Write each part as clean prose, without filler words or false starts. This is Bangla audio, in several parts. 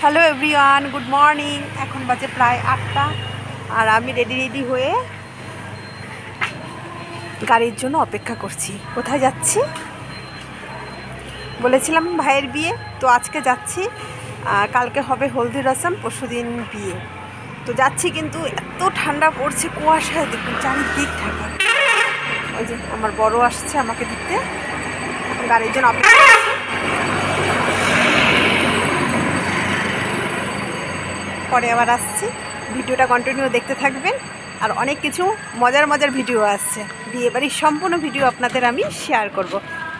Hello everyone, good morning. এখন বাজে প্রায় 8টা আর আমি রেডি হয়ে গাড়ির জন্য অপেক্ষা করছি। কোথায় যাচ্ছি? বলেছিলাম ভাইয়ের বিয়ে, তো আজকে যাচ্ছি। কালকে হবে হলদি রসম, পরশুদিন বিয়ে। তো যাচ্ছি, কিন্তু এত ঠান্ডা পড়ছে, কুয়াশায় দেখুন চারিদিক ঢাকা। ওই যে আমার বড় আসছে আমাকে দিতে, গাড়ির জন্য অপেক্ষা করছি। পরে আবার আসছি। ভিডিওটা কন্টিনিউ দেখতে থাকবেন, আর অনেক কিছু মজার ভিডিও আসছে। বিয়েবাড়ির সম্পূর্ণ ভিডিও আপনাদের আমি শেয়ার করব।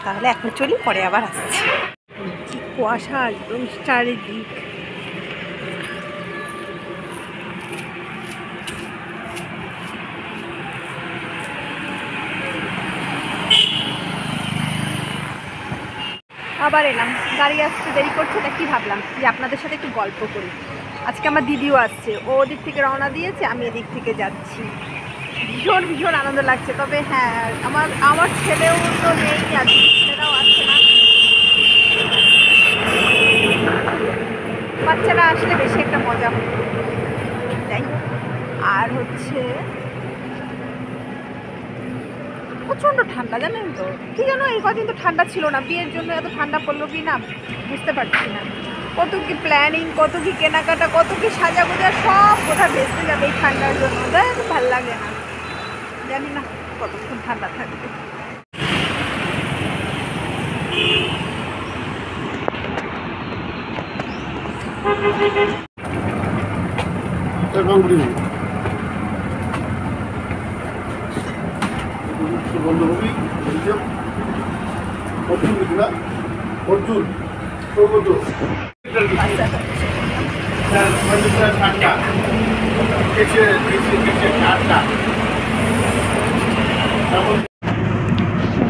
তাহলে এখন চলি, পরে আবার আসছি। কি কুয়াশা একদম চারিদিক। আবার এলাম, গাড়ি আসতে দেরি করছে, তা কি ভাবলাম যে আপনাদের সাথে একটু গল্প করি। আজকে আমার দিদিও আসছে, ও ওদিক থেকে রওনা দিয়েছে, আমি এদিক থেকে যাচ্ছি। ভীষণ আনন্দ লাগছে। তবে হ্যাঁ, আমার ছেলেও তো নেই, আজকে ছেলেরাও আসছে না। বাচ্চারা আসলে বেশি একটা মজা হতো, যাই হোক। আর হচ্ছে প্রচণ্ড ঠান্ডা, জানেন তো কি যেন এই কদিন তো ঠান্ডা ছিল না। বিয়ের জন্য এত ঠান্ডা পড়লো কি না বুঝতে পারছি না। কত কি প্ল্যানিং, কত কি কেনাকাটা, কত কি সাজাগোজা, সব কোথায় ভেসে যাবে এই ঠান্ডার জন্য। দেখ ভালো লাগে না, জানি না কতক্ষণ ঠান্ডা থাকবে। বন্ধুবী অর্জুন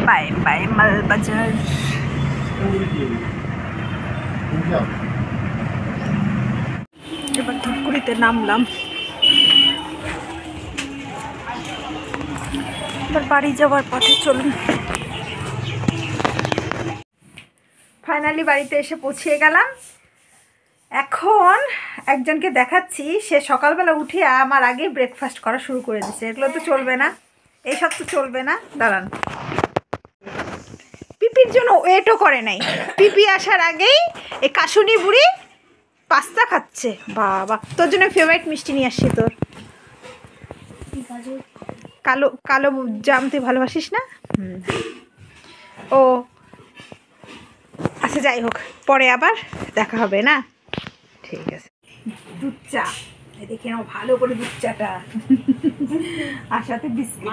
বাই বাই মালবাজার। এবার ধূপগুড়িতে নামলাম, এবার বাড়ি যাওয়ার পথে চলুন। ফাইনালি বাড়িতে এসে পৌঁছিয়ে গেলাম। এখন একজনকে দেখাচ্ছি, সে সকালবেলা উঠে আমার আগে ব্রেকফাস্ট করা শুরু করে দিচ্ছে। এগুলো তো চলবে না, এইসব তো চলবে না। দাঁড়ান, পিপির জন্য ওয়েটও করে নাই। পিপি আসার আগেই এই কাশুনি বুড়ি পাস্তা খাচ্ছে। বাবা, তোর জন্য ফেভারিট মিষ্টি নিয়ে আসছি। তোর কালো কালো জাম তুই ভালোবাসিস না? ও আচ্ছা, যাই হোক, পরে আবার দেখা হবে না? ঠিক আছে। দুধ চা দেখে নাও, ভালো করে দুধ চাটা। আর সাথে বিস্কিট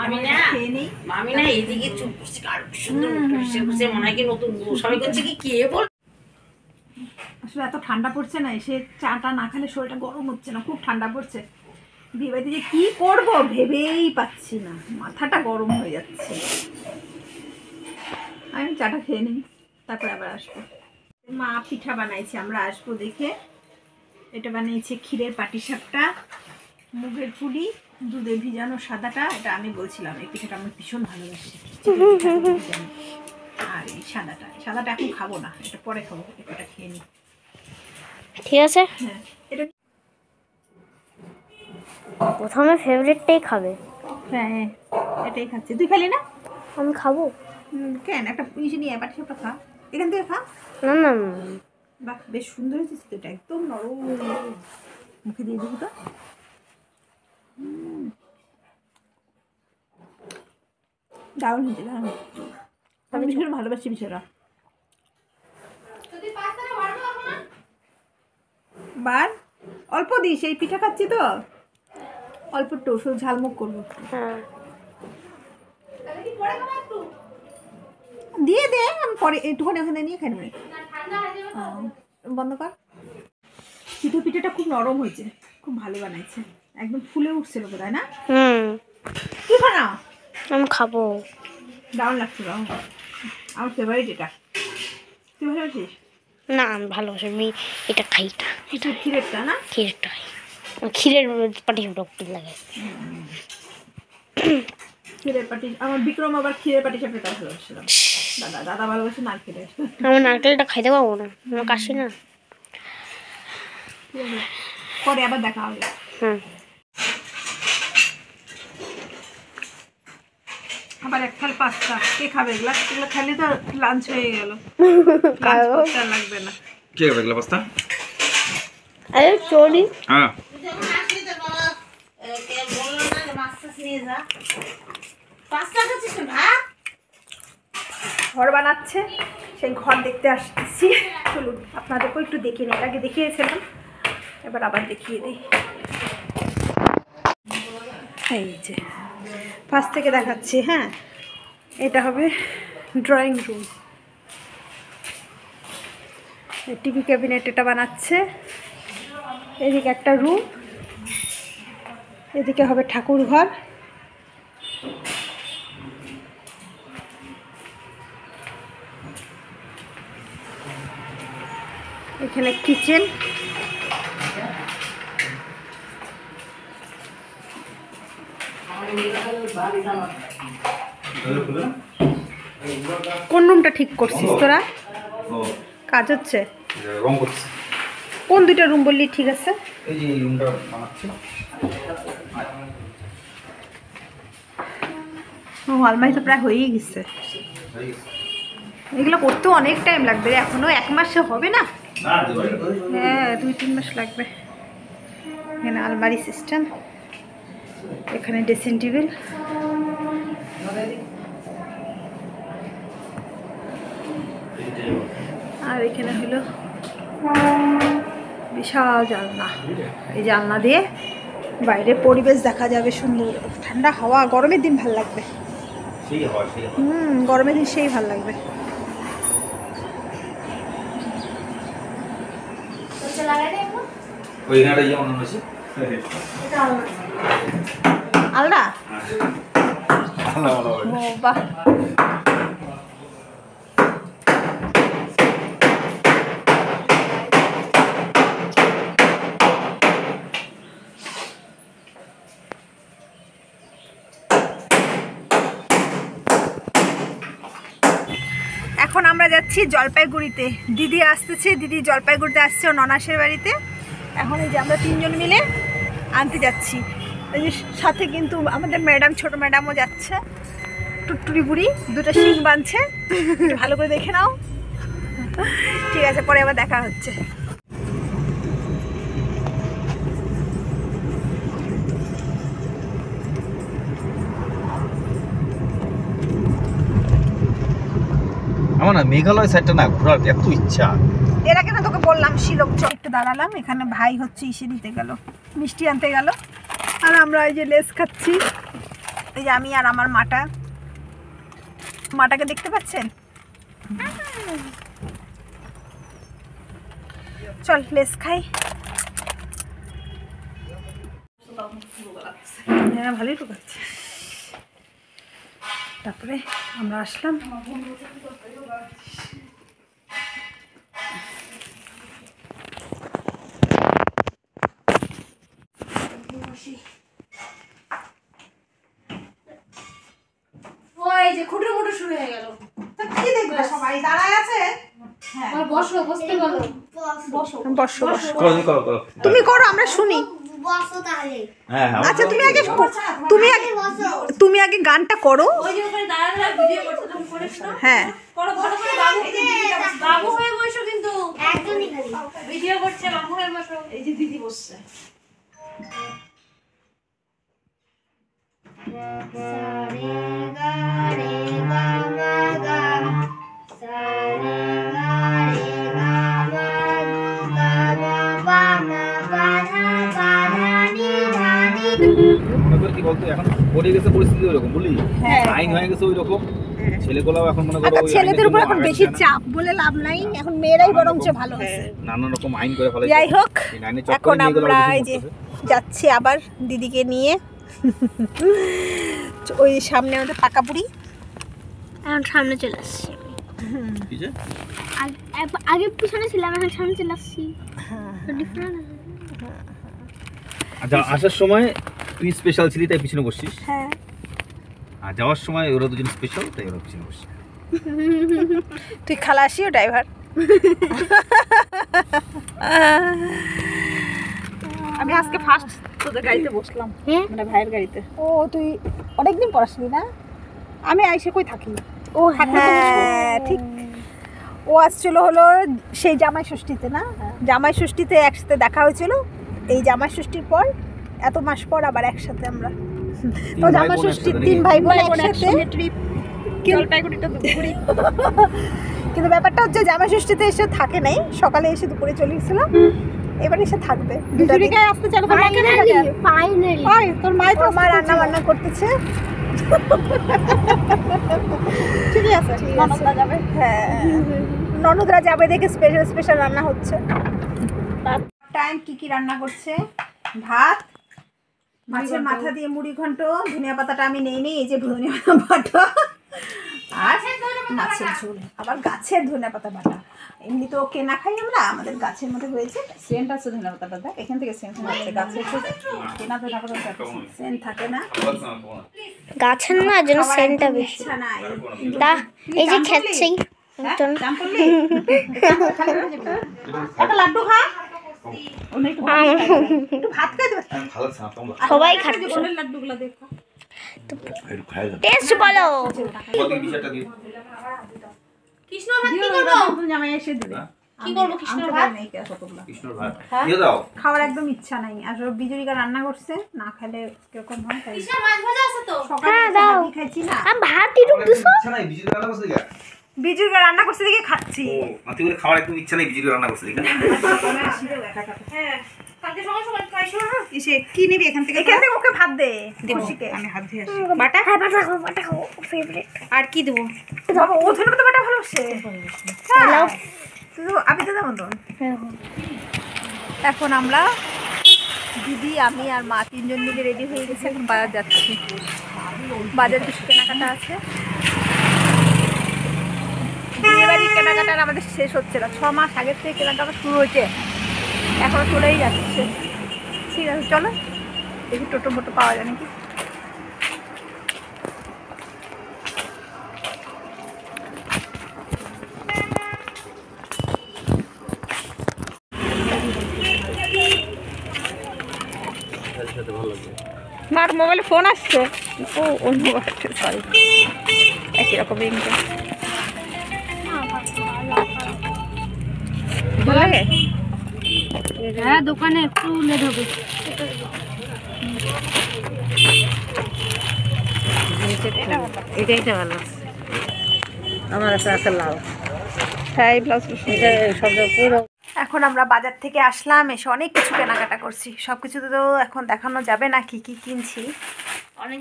খেয়ে নিই। মামি না এদিকে চুপ করছে, কার সুন্দর বসে মনে হয় কি নতুন সবাই করছে কি কে বল। আসলে এত ঠান্ডা পড়ছে না, এসে চাটা না খেলে শরীরটা গরম হচ্ছে না, খুব ঠান্ডা পড়ছে। বিয়েবাড়িতে যে কী করবো ভেবেই পাচ্ছি না, মাথাটা গরম হয়ে যাচ্ছে। আমি চাটা খেয়ে নিই, তারপরে আবার আসবো। মা পিঠা বানাইছে, আমরা আসবো দেখে। এটা বানিয়েছে ক্ষীরের পাটিসাপটা, মুগের পুলি, দুধে ভিজানো সাদাটা। এটা আমি বলছিলাম এই পিঠাটা আমি ভীষণ ভালোবাসি। আর এই সাদাটা এখন খাবো না, এটা পরে খাবো। এটা খেয়ে নিই, ঠিক আছে? হ্যাঁ। এটা প্রথমে ফেভারিটটাই খাবে। হ্যাঁ, এটাই খাচ্ছি। তুই খালি না? আমি খাবো। কেন, একটা ইসে নিয়ে পাটিসাপটা খা, এখান থেকে খা। না না, বাহ, বেশ সুন্দর হয়েছে তো, এটা একদম নরম। মুখে দিয়ে দিবি তো। দারুণ হয়েছে, দারুণ। আমি ভীষণ ভালোবাসি পিঠাটা। বার অল্প দিস, এই পিঠা খাচ্ছি তো অল্প, একটু শুধু ঝালমুখ করবো। হ্যাঁ দিয়ে দে, আমি পরে একটুখানি ওখানে নিয়ে খাই নেবে। বন্ধ কর। পিঠাটা খুব নরম হয়েছে, খুব ভালো বানাইছে, একদম ফুলে উঠছিল বোধ হয় না? কি খানা আমি খাবো। দারুণ লাগছে, দারুণ। আমার ফেভারিট এটা। তুই ভালোবাসিস? না আমি ভালোবাসি, আমি এটা খাই না। এটা ক্ষীরেরটা না? ক্ষীরটা খাই, ক্ষীরের পাটিসাপটা লাগে। ক্ষীরের পাটি, আমার বিক্রম আবার ক্ষীরের পাটিসাপটা ভালোবাসছিলাম। দাদা ভালোবাসে নারকেলের। আমার নারকেলটা খাইতে পারবো না, আমার কাশি না। ঠিক আছে, পরে আবার দেখা হবে। হুম। আবার এক থাল পাস্তা, কে খাবে এগুলা? এগুলো খালি তো লাঞ্চ হয়ে গেল, লাগবে না। কে খাবে এগুলো পাস্তা? আরে চলি। হ্যাঁ যখন আসলি তো বাবা কে বললো না যে মাছ টাছ নিয়ে যা। পাস্তা খাচ্ছিস না ভাত? ঘর বানাচ্ছে, সেই ঘর দেখতে আসতেছি। চলুন আপনাদেরকেও একটু দেখিয়ে নিই, আগে দেখিয়েছিলাম, এবার আবার দেখিয়ে দিই। এই যে ফার্স্ট থেকে দেখাচ্ছি। হ্যাঁ, এটা হবে ড্রয়িং রুম, টিভি ক্যাবিনেট এটা বানাচ্ছে। এদিকে একটা রুম, এদিকে হবে ঠাকুর ঘর। এখানে কিচেন, কোন রুমটা ঠিক করছিস তোরা? ও কাজ হচ্ছে? রং করছে। কোন দুইটা রুম বললি ঠিক আছে? এই যে এই রুমটা বানাচ্ছে। ও আলমারি তো প্রায় হয়েই গেছে। এগুলো করতেও অনেক টাইম লাগবে রে, এখনো 1 মাসে হবে না। হ্যাঁ 2-3 মাস লাগবে। এখানে আলমারি সিস্টেম, এখানে ড্রেসিং টেবিল, আর এখানে হলো বিশাল জানলা। এই জানলা দিয়ে বাইরে পরিবেশ দেখা যাবে সুন্দর, ঠান্ডা হাওয়া। গরমের দিন ভাল লাগবে। গরমের দিন সেই ভাল লাগবে। ওই এখানে যেমন আছে আলনা, ও বাহ। এখন আমরা যাচ্ছি জলপাইগুড়িতে, দিদি আসতেছে, দিদি জলপাইগুড়িতে আসছে ওর ননাসের বাড়িতে। এখন এই যে আমরা 3 জন মিলে আনতে যাচ্ছি। এই যে সাথে কিন্তু আমাদের ম্যাডাম, ছোট ম্যাডামও যাচ্ছে। টুটটুরি বুড়ি 2টা শিং বাঁধছে, ভালো করে দেখে নাও। ঠিক আছে, পরে আবার দেখা হচ্ছে। আমার না মেঘালয় সাইডটা না ঘোরার এত ইচ্ছা। এর আগে না তোকে বললাম শিলং একটু দাঁড়ালাম, এখানে ভাই হচ্ছে ইসে দিতে গেল, মিষ্টি আনতে গেল। আর আমরা এই যে লেস খাচ্ছি, এই যে আমি আর আমার মাটাকে দেখতে পাচ্ছেন? চল লেস খাই। হ্যাঁ ভালোই ঢুকাচ্ছে। তারপরে আমরা আসলাম। ওই যে খুঁটো মুটো শুরু হয়ে গেল। তা কি দেখবে সবাই দাঁড়ায় আছে? হ্যাঁ বসো, বসতে বলো। বসো। বসো বসো, করো। তুমি করো, আমরা শুনি। বসো তাহলে। হ্যাঁ আচ্ছা তুমি আগে গানটা করো। ওই যে ওখানে দাঁড়ালে ভিডিও করতে তুমি করিস না? হ্যাঁ করো ভালো করে, বাবু হয়ে বসো কিন্তু। একদমই খালি। ভিডিও করছে, বাবু হয়ে বসো। এই যে দিদি বসছে। সারে গা রে গা মা গা। সারে গা রে গা মা গা মা পা মা পা ধা পা ধা নি ধা নি। মনে করি কি বলতো, এখন পড়ে গেছে পরিস্থিতি ওইরকম, বুঝলি? আইন হয়ে গেছে ওই রকম। ছেলেগুলোও এখন মনে করো আচ্ছা, ওই ছেলেদের আইনের উপর জন্য এখন আঘাত বেশি খায় না। চাপ বলে লাভ নাই, এখন মেয়েরাই বরঞ্চ ভালো আছে। নানান রকম আইন করে ফেলে। যাই হোক, এখন এখন আমরা এই যে যাচ্ছি আবার দিদিকে নিয়ে। ওই সামনে আমাদের পাকা বুড়ি, এখন সামনে চলে আসছি। আগে পিছনে ছিলাম, এখন সামনে চলে আসছি। আচ্ছা, আসার সময় তুই স্পেশাল ছিলি তাই পিছনে বসছিস, হ্যাঁ আর যাওয়ার সময় ওরা দুজন স্পেশাল তাই ওরা পিছনে বসছে। তুই খালাসি ও ড্রাইভার। আমি আজকে ফার্স্ট তোদের গাড়িতে বসলাম, হ্যাঁ? মানে ভাইয়ের গাড়িতে। ও তুই অনেকদিন পর আসলি না? আমি আইসে কই থাকি। ও হ্যাঁ ঠিক। ও আসছিল হলো সেই জামাই ষষ্ঠীতে না, জামাই ষষ্ঠীতে একসাথে দেখা হয়েছিল। এই জামাই ষষ্ঠীর পর এত মাস পর আবার একসাথে আমরা। তো জামাই ষষ্ঠীর 3 ভাই বোন একসাথে ট্রিপ জলপাইগুড়িটা দুপুরে। কিন্তু ব্যাপারটা হচ্ছে জামাই ষষ্ঠীতে এসে থাকে নাই, সকালে এসে দুপুরে চলে গেছিল, এবার এসে থাকবে। দুপুরিকায় আসতে চাইলে তোর মাকে দেখা যায়। ফাইনালি ওই তোর মাই তো মা রান্না বান্না করতেছে। ঠিকই আছে, ননদরা যাবে। হ্যাঁ ননদরা যাবে দেখে স্পেশাল স্পেশাল রান্না হচ্ছে। টাইম কি কি রান্না করছে? ভাত, মাছের মাথা দিয়ে মুড়ি ঘন্ট, ধনিয়া পাতাটা আমি নেই এই যে ধনিয়া পাতা বাটা, আর মাছের ঝোল, আবার গাছের ধনিয়া পাতা বাটা। এমনি তো কেনা খাই আমরা, আমাদের গাছের মধ্যে হয়েছে। সেন্ট আছে ধনিয়া পাতাটা, দেখ এখান থেকে সেন্ট হচ্ছে। গাছের কেনা ধনিয়া পাতা সেন্ট থাকে না, গাছের না যেন সেন্টটা বেশি। ইচ্ছা নাই। তা এই যে খেচ্ছি একটা লাড্ডু খা, একটু ভাত খাই দেবে। সবাই খাচ্ছে। লাড্ডুগুলো দেখো, টেস্ট বলো। কৃষ্ণ ভাত কি করবো? জামাই এসে দিবে। কি করবো কৃষ্ণ ভাত? খাওয়ার একদম ইচ্ছা নাই। আর বিজুরিকা রান্না করছে, না খেলে কিরকম হয় তাই। কৃষ্ণ মাছ ভাজা আছে তো? সকালে দাও। ভাতই খাইছি না, আমি ভাতই ঢুক দিছো। বিজুরিকা রান্না করছে দেখে খাচ্ছি। খাওয়ার একদম ইচ্ছা নেই, বিজুরি রান্না করছে দেখে। হ্যাঁ কালকে সকাল সকাল খাইছো না? এসে কি নিবি এখান থেকে? এখান থেকে ওকে ভাত দে। খুশিকে আমি হাত ধুয়ে আসি। বাটা হ্যাঁ বাটা খাও ফেভারিট। আর কি দেবো? বাবা ও ধনে পাতা বাটা ভালোবাসে। হ্যালো তুই তো আমি দাদা মতন। এখন আমরা দিদি, আমি আর মা 3 জন মিলে রেডি হয়ে গেছি, এখন বাজার যাচ্ছি। বাজারে কিছু কেনাকাটা আছে। বিয়ে বাড়ির কেনাকাটার আমাদের শেষ হচ্ছে না, 6 মাস আগের থেকে কেনাকাটা শুরু হয়েছে, এখনো চলেই যাচ্ছে। ঠিক আছে চলো দেখি টোটো মোটো পাওয়া যায় নাকি। মার মোবাইলে ফোন আসছে। ও ওর মোবাইল, সরি, একই রকম ইনকাম বলে। হ্যাঁ দোকানে একটু লেট হবে। এটাইটা ভালো আমার আছে লাল। হ্যাঁ এই ব্লাউজ পুরো। এখন আমরা বাজার থেকে আসলাম, এসে অনেক কিছু কেনাকাটা করছি। সব কিছু তো এখন দেখানো যাবে না কি কি কিনছি, অনেক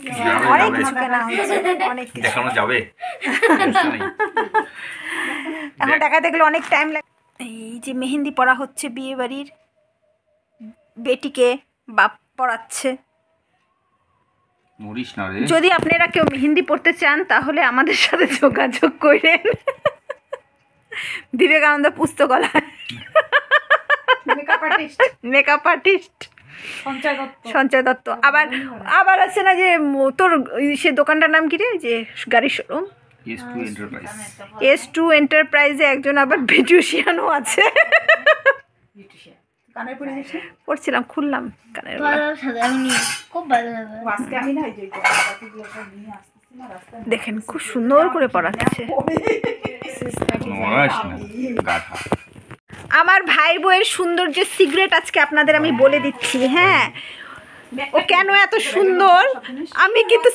কিছু কেনা হয়েছে, অনেক কিছু দেখানো যাবে। এখন দেখা দেখলে অনেক টাইম লাগে। এই যে মেহেন্দি পরা হচ্ছে বিয়ে বাড়ির বেটিকে, বাপ পড়াচ্ছে। মরিস না রে। যদি আপনারা কেউ মেহেন্দি পড়তে চান তাহলে আমাদের সাথে যোগাযোগ করেন। বিবেকানন্দ পুস্তকালয়, মেকআপ আর্টিস্ট সঞ্চয় দত্ত। আবার আবার আছে না যে তোর সে দোকানটার নাম কি রে, যে গাড়ির শোরুম, S2 এন্টারপ্রাইজে একজন আবার বিউটিশিয়ানও আছে। পড়ছিলাম, খুললাম কানের। খুব ভালো দেখেন খুব সুন্দর করে পড়াচ্ছে। আমার ভাই বউয়ের সৌন্দর্যের সিক্রেট আজকে আপনাদের আমি বলে দিচ্ছি। হ্যাঁ ও কেন এত সুন্দর, আমি কিন্তু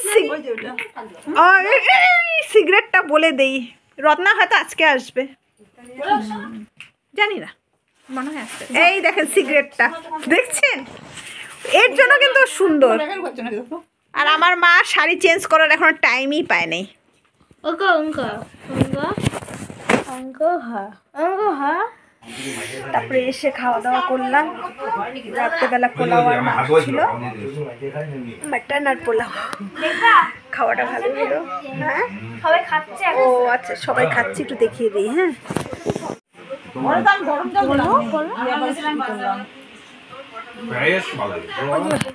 সিগারেটটা বলে দেই। রত্না হয়তো আজকে আসবে, জানি না, মনে হয় আসবে। এই দেখেন সিগারেটটা দেখছেন, এর জন্য কিন্তু সুন্দর। আর আমার মা শাড়ি চেঞ্জ করার এখন টাইমই পায় নাই। তারপরে এসে খাওয়া দাওয়া করলাম। রাত্রেবেলা পোলাও আর মাছ ছিল, মাটন আর পোলাও। খাওয়াটা ভালো হলো। হ্যাঁ সবাই খাচ্ছে। ও আচ্ছা সবাই খাচ্ছি, একটু দেখিয়ে দিই। হ্যাঁ বেশ ভালো লাগে।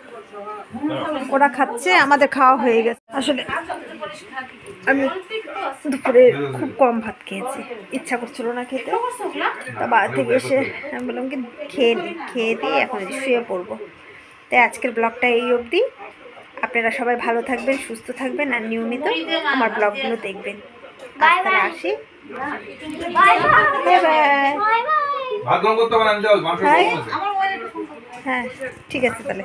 ওরা খাচ্ছে, আমাদের খাওয়া হয়ে গেছে। আসলে আমি দুপুরে খুব কম ভাত খেয়েছি, ইচ্ছা করছিল না খেতে। তা বাড়ি থেকে এসে আমি বললাম কি খেয়ে দিয়ে এখন শুয়ে পড়বো। তাই আজকের ব্লগটা এই অবধি। আপনারা সবাই ভালো থাকবেন, সুস্থ থাকবেন, আর নিয়মিত আমার ব্লগগুলো দেখবেন। তাহলে আসি, বাই বাই বাই। বাই। ভাত গরম করতে হবে না, আমি যাও মাংস গরম আছে। হ্যাঁ ঠিক আছে তাহলে।